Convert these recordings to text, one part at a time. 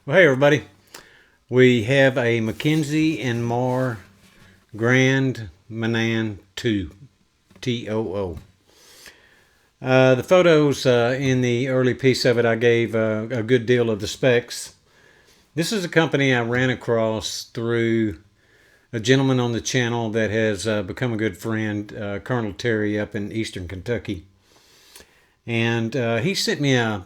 Well, hey everybody. We have a Mackenzie Marr Grand Manan Too, Too. The photos in the early piece of it, I gave a good deal of the specs. This is a company I ran across through a gentleman on the channel that has become a good friend, Colonel Terry up in eastern Kentucky. And he sent me a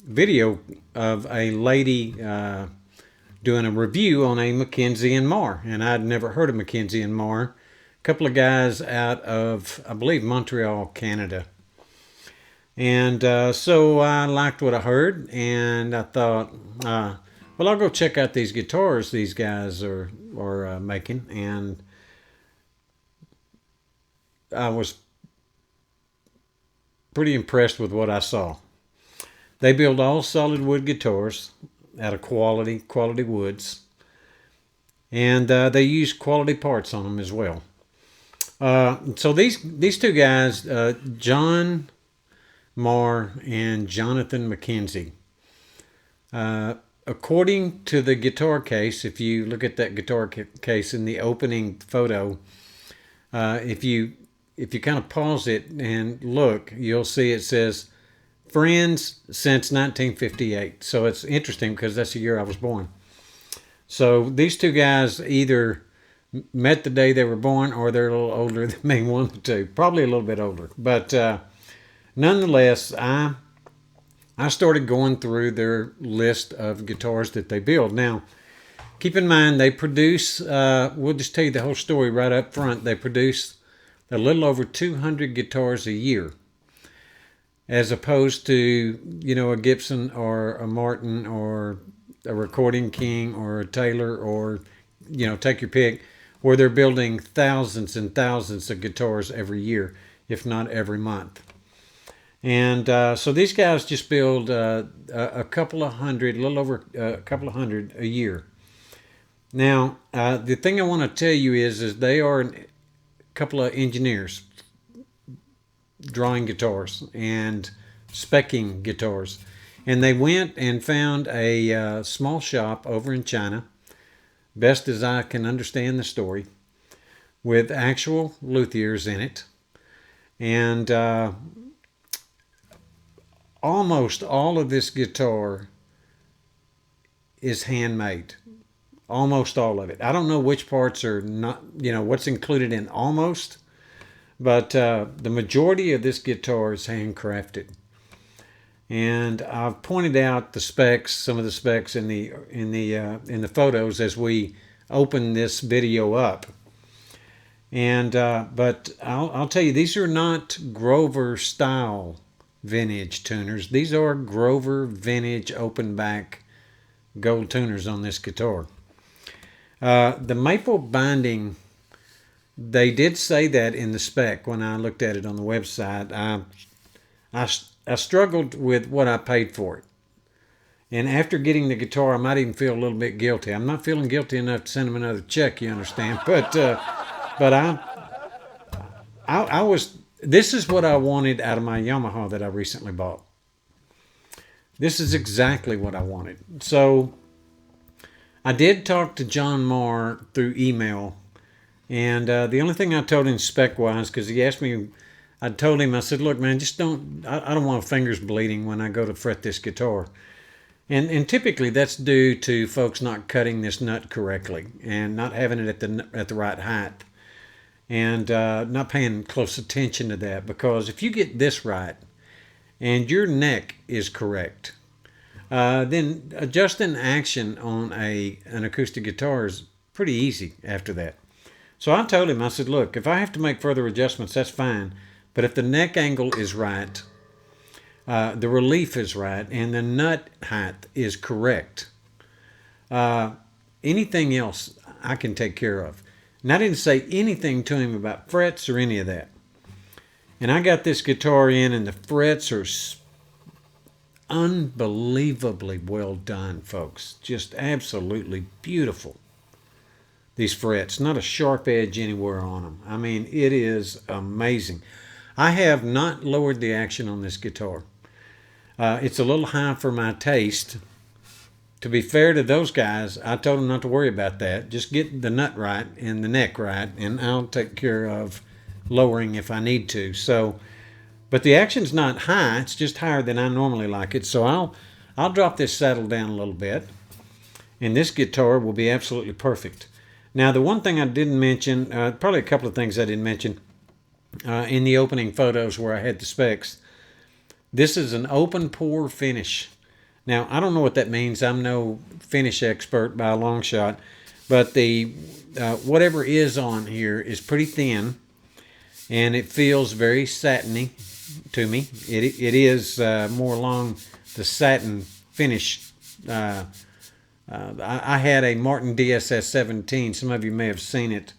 video of a lady doing a review on a Mackenzie Marr, and I'd never heard of Mackenzie Marr. A couple of guys out of, I believe, Montreal, Canada. And so I liked what I heard, and I thought, well, I'll go check out these guitars these guys are making. And I was pretty impressed with what I saw. They build all solid wood guitars out of quality woods, and they use quality parts on them as well. So these two guys, John Marr and Jonathan Mackenzie, according to the guitar case, if you look at that guitar case in the opening photo, if you kind of pause it and look, you'll see it says friends since 1958. So it's interesting because that's the year I was born. So these two guys either met the day they were born or they're a little older than me, one of the two. Probably a little bit older. But nonetheless, I started going through their list of guitars that they build. Now, keep in mind, they produce, we'll just tell you the whole story right up front. They produce a little over 200 guitars a year, as opposed to, a Gibson or a Martin or a Recording King or a Taylor or, take your pick, where they're building thousands and thousands of guitars every year, if not every month. And so these guys just build a couple of hundred, a little over a couple of hundred a year. Now, the thing I want to tell you is they are a couple of engineers drawing guitars and speccing guitars. And they went and found a small shop over in China, best as I can understand the story, with actual luthiers in it. And almost all of this guitar is handmade. Almost all of it. I don't know which parts are not, what's included in almost, but the majority of this guitar is handcrafted. And I've pointed out the specs, some of the specs in the photos as we open this video up. And but I'll tell you, these are not Grover style vintage tuners. These are Grover vintage open back gold tuners on this guitar. The maple binding, they did say that in the spec when I looked at it on the website. I struggled with what I paid for it. And after getting the guitar, I might even feel a little bit guilty. I'm not feeling guilty enough to send them another check, you understand? But I was, this is what I wanted out of my Yamaha that I recently bought. This is exactly what I wanted. So I did talk to John Marr through email. And the only thing I told him spec-wise, because he asked me, I told him, I said, look, man, just I don't want fingers bleeding when I go to fret this guitar. And typically that's due to folks not cutting this nut correctly and not having it at the right height. And not paying close attention to that, because if you get this right and your neck is correct, then adjusting action on an acoustic guitar is pretty easy after that. So I told him, I said, look, if I have to make further adjustments, that's fine. But if the neck angle is right, the relief is right, and the nut height is correct, anything else I can take care of. And I didn't say anything to him about frets or any of that. And I got this guitar in, and the frets are unbelievably well done, folks. Just absolutely beautiful. These frets, not a sharp edge anywhere on them. I mean, it is amazing. I have not lowered the action on this guitar. It's a little high for my taste, to be fair to those guys, I told them not to worry about that. Just get the nut right and the neck right, and I'll take care of lowering if I need to. So, but the action's not high. It's just higher than I normally like it. So I'll drop this saddle down a little bit, and this guitar will be absolutely perfect. Now, the one thing I didn't mention, probably a couple of things I didn't mention in the opening photos where I had the specs. This is an open pore finish. Now, I don't know what that means. I'm no finish expert by a long shot, but the whatever is on here is pretty thin, and it feels very satiny to me. It is more along the satin finish. I had a Martin DSS 17. Some of you may have seen it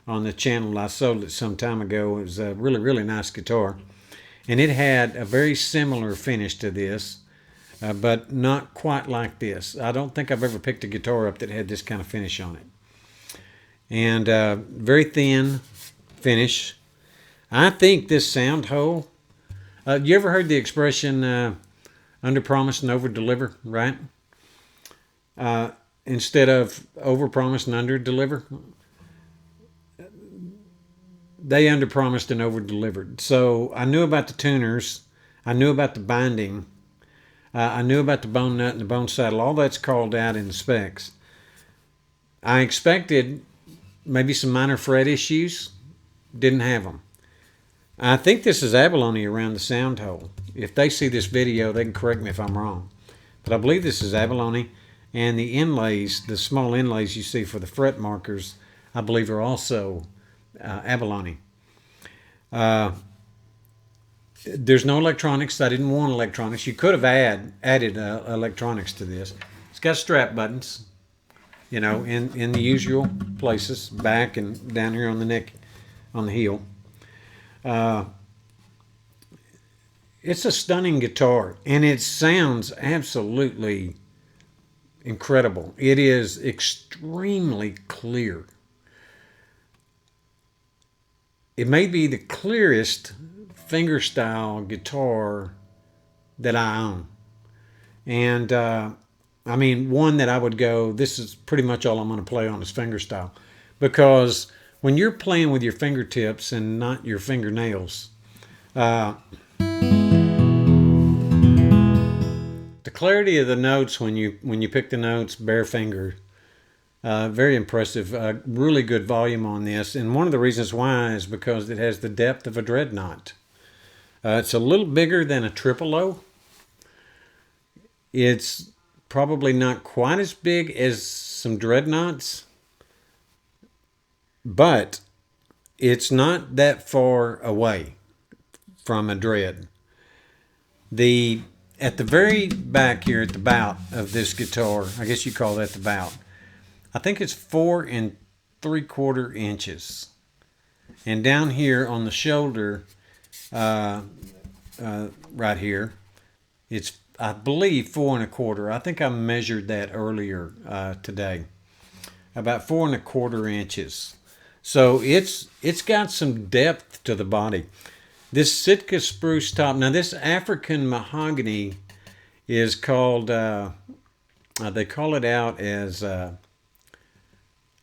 on the channel. I sold it some time ago. It was a really, really nice guitar, and it had a very similar finish to this. But not quite like this. I don't think I've ever picked a guitar up that had this kind of finish on it. And very thin finish. I think this sound hole, you ever heard the expression under promise and over deliver, right? Instead of over promise and under deliver, they under promised and over delivered. So I knew about the tuners, I knew about the binding, I knew about the bone nut and the bone saddle. All that's called out in the specs. I expected maybe some minor fret issues. Didn't have them. I think this is abalone around the sound hole. If they see this video, they can correct me if I'm wrong. But I believe this is abalone. And the inlays, the small inlays you see for the fret markers, I believe are also abalone. There's no electronics. I didn't want electronics. You could have added electronics to this. It's got strap buttons, you know, in the usual places, back and down here on the neck, on the heel. It's a stunning guitar, and it sounds absolutely incredible. It is extremely clear. It may be the clearest fingerstyle guitar that I own. And I mean, one that I would go, this is pretty much all I'm going to play on is fingerstyle. Because when you're playing with your fingertips and not your fingernails, the clarity of the notes when you pick the notes bare finger, very impressive. Really good volume on this, and one of the reasons why is because it has the depth of a dreadnought. It's a little bigger than a triple O. It's probably not quite as big as some dreadnoughts, but it's not that far away from a dred. At the very back here at the bout of this guitar, I guess you call that the bout, I think it's 4 3/4 inches. And down here on the shoulder, right here, it's, I believe, 4 1/4. I think I measured that earlier today. About 4 1/4 inches. So it's got some depth to the body. This Sitka spruce top, now this African mahogany is called, they call it out as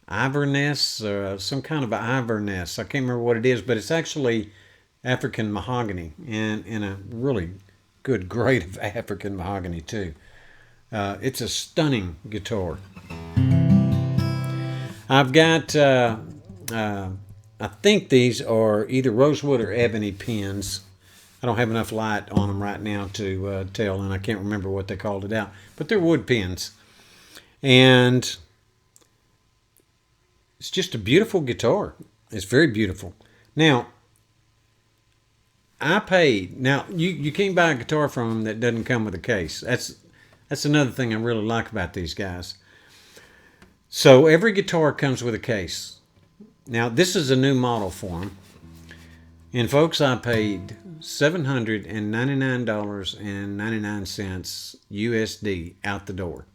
Iverness, or some kind of Iverness. I can't remember what it is, but it's actually African mahogany, and in a really good grade of African mahogany too. It's a stunning guitar. I've got, I think these are either rosewood or ebony pins. I don't have enough light on them right now to tell, and I can't remember what they called it out, but they're wood pins. And it's just a beautiful guitar. It's very beautiful. Now, I paid. Now, you can't buy a guitar from them that doesn't come with a case. That's another thing I really like about these guys. So every guitar comes with a case. Now, this is a new model for them. And folks, I paid $799.99 USD out the door.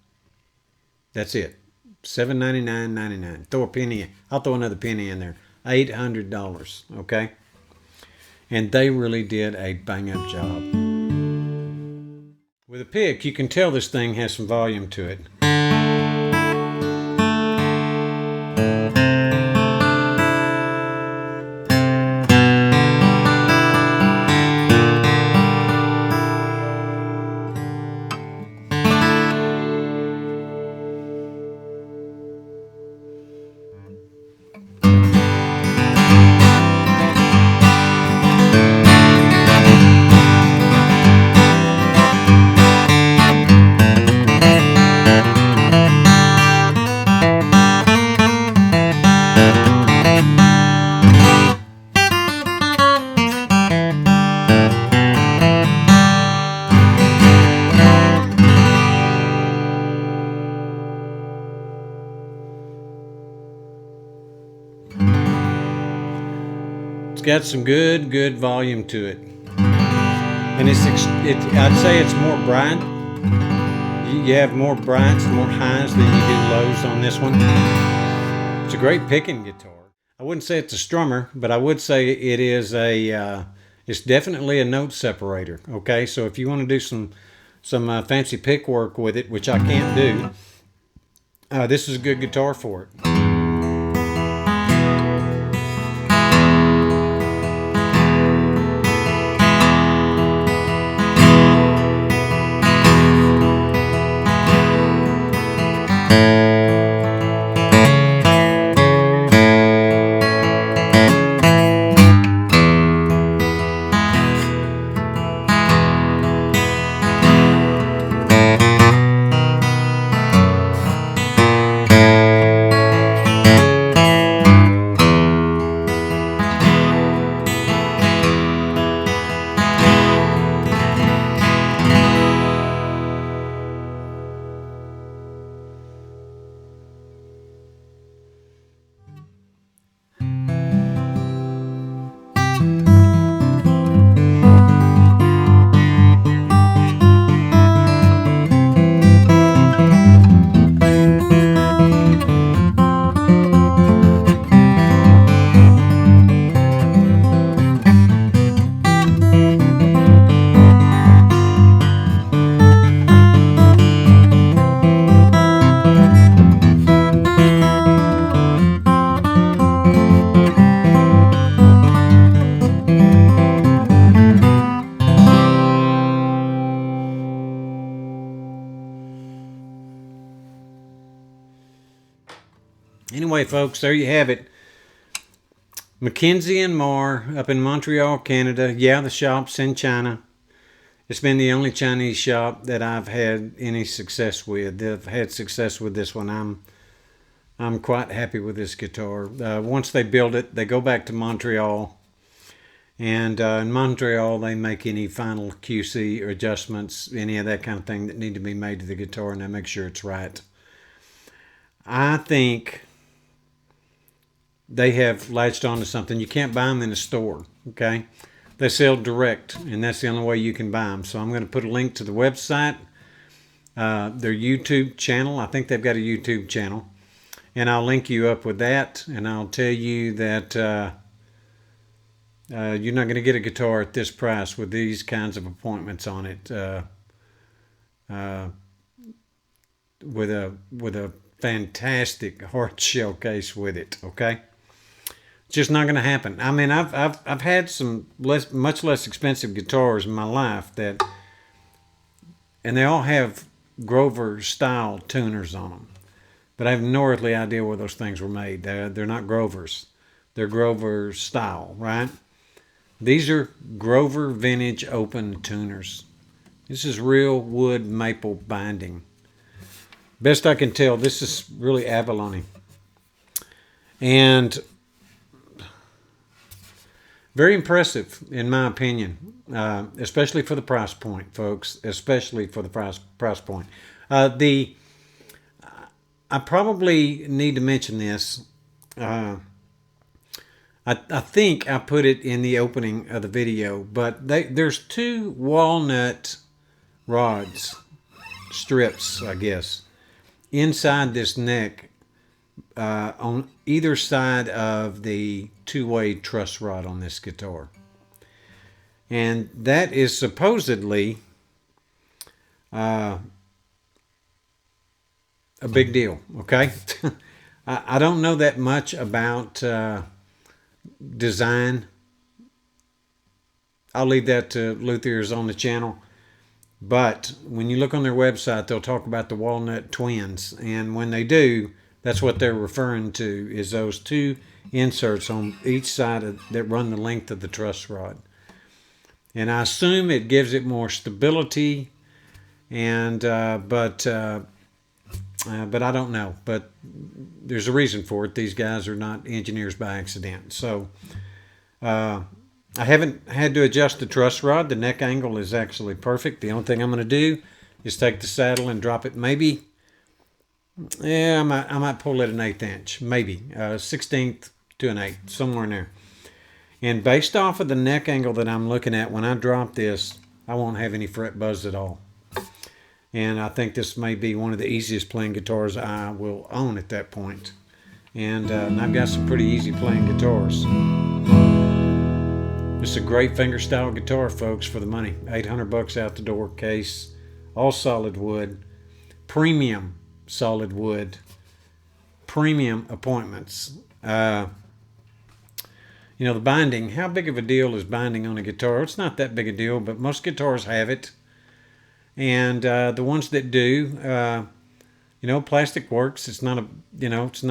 That's it. $799.99. Throw a penny in. I'll throw another penny in there. $800. Okay? And they really did a bang-up job. With a pick, you can tell this thing has some volume to it. It's got some good volume to it. And I'd say it's more bright. You have more brights, more highs than you do lows on this one. It's a great picking guitar. I wouldn't say it's a strummer, but I would say it is it's definitely a note separator. Okay, so if you want to do some fancy pick work with it, which I can't do, this is a good guitar for it. Anyway, folks, there you have it. Mackenzie Marr up in Montreal, Canada. Yeah, the shop's in China. It's been the only Chinese shop that I've had any success with. I've had success with this one. I'm quite happy with this guitar. Once they build it, they go back to Montreal. And in Montreal, they make any final QC or adjustments, any of that kind of thing that need to be made to the guitar, and they make sure it's right. I think they have latched onto something. You can't buy them in a store, okay? They sell direct, and that's the only way you can buy them. So I'm going to put a link to the website, their YouTube channel. I think they've got a YouTube channel. And I'll link you up with that, and I'll tell you that you're not going to get a guitar at this price with these kinds of appointments on it, with a fantastic hard shell case with it, okay? Just not going to happen. I mean, I've had some much less expensive guitars in my life and they all have Grover style tuners on them, but I have no earthly idea where those things were made. They're not Grovers. They're Grover style, right? These are Grover vintage open tuners. This is real wood maple binding. Best I can tell, this is really abalone. And very impressive, in my opinion, especially for the price point, folks, especially for the price point. I probably need to mention this. I think I put it in the opening of the video, but there's two walnut rods, strips, I guess, inside this neck on either side of the two-way truss rod on this guitar. And that is supposedly a big deal, okay? I don't know that much about design. I'll leave that to luthiers on the channel. But when you look on their website, they'll talk about the walnut twins. And when they do, that's what they're referring to, is those two inserts on each side that run the length of the truss rod. And I assume it gives it more stability, and but I don't know. But there's a reason for it. These guys are not engineers by accident. So I haven't had to adjust the truss rod. The neck angle is actually perfect. The only thing I'm going to do is take the saddle and drop it maybe. Yeah, I might pull it an 1/8 inch, maybe 1/16 to an 1/8, somewhere in there. And based off of the neck angle that I'm looking at, when I drop this, I won't have any fret buzz at all. And I think this may be one of the easiest playing guitars I will own at that point. And I've got some pretty easy playing guitars. It's a great fingerstyle guitar, folks, for the money. $800 out the door, case, all solid wood, premium solid wood, premium appointments. You know, the binding, how big of a deal is binding on a guitar? It's not that big a deal, but most guitars have it. And the ones that do, you know, plastic works. It's not a, you know, it's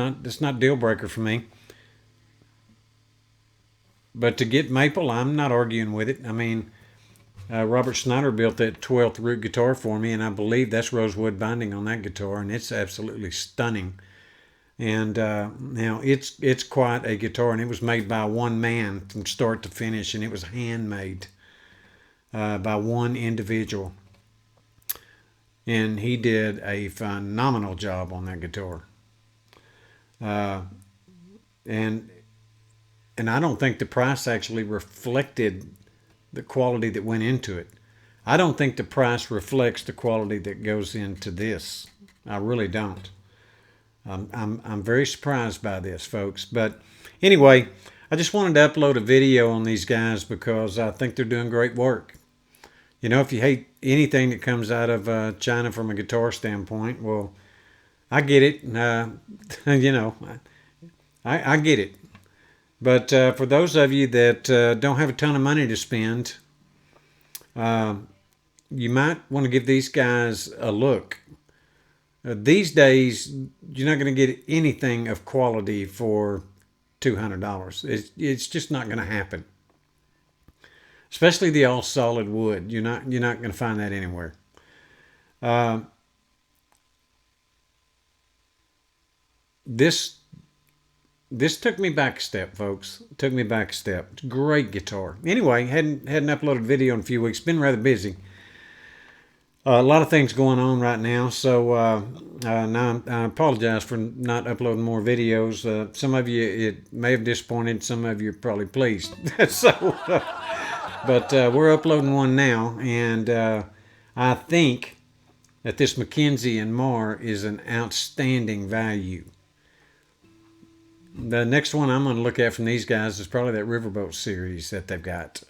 not deal breaker for me. But to get maple, I'm not arguing with it. I mean, Robert Schneider built that 12th root guitar for me, and I believe that's rosewood binding on that guitar, and it's absolutely stunning. And now it's quite a guitar, and it was made by one man from start to finish, and it was handmade by one individual. And he did a phenomenal job on that guitar. And I don't think the price actually reflected the quality that went into it. I don't think the price reflects the quality that goes into this. I really don't. I'm very surprised by this, folks. But anyway, I just wanted to upload a video on these guys because I think they're doing great work. You know, if you hate anything that comes out of China from a guitar standpoint, well, I get it. You know, I get it. But for those of you that don't have a ton of money to spend, you might want to give these guys a look. These days, you're not going to get anything of quality for $200. It's just not going to happen. Especially the all solid wood. You're not going to find that anywhere. This took me back a step, folks. It took me back a step. It's a great guitar. Anyway, hadn't uploaded a video in a few weeks. Been rather busy. A lot of things going on right now, so now I apologize for not uploading more videos. Some of you, it may have disappointed. Some of you are probably pleased. But we're uploading one now, and I think that this Mackenzie Marr is an outstanding value. The next one I'm going to look at from these guys is probably that Riverboat series that they've got.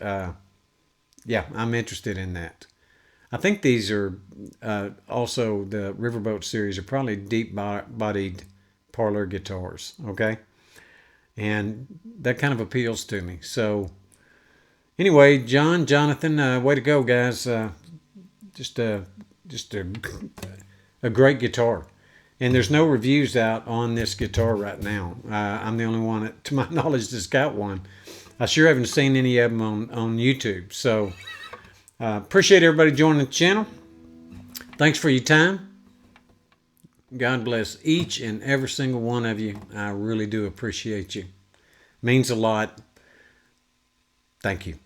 Yeah, I'm interested in that. I think these are also the Riverboat series are probably deep-bodied parlor guitars, okay? And that kind of appeals to me. So anyway, Jonathan, way to go, guys. Just a great guitar. And there's no reviews out on this guitar right now. I'm the only one, to my knowledge, that's got one. I sure haven't seen any of them on YouTube. So appreciate everybody joining the channel. Thanks for your time. God bless each and every single one of you. I really do appreciate you. Means a lot. Thank you.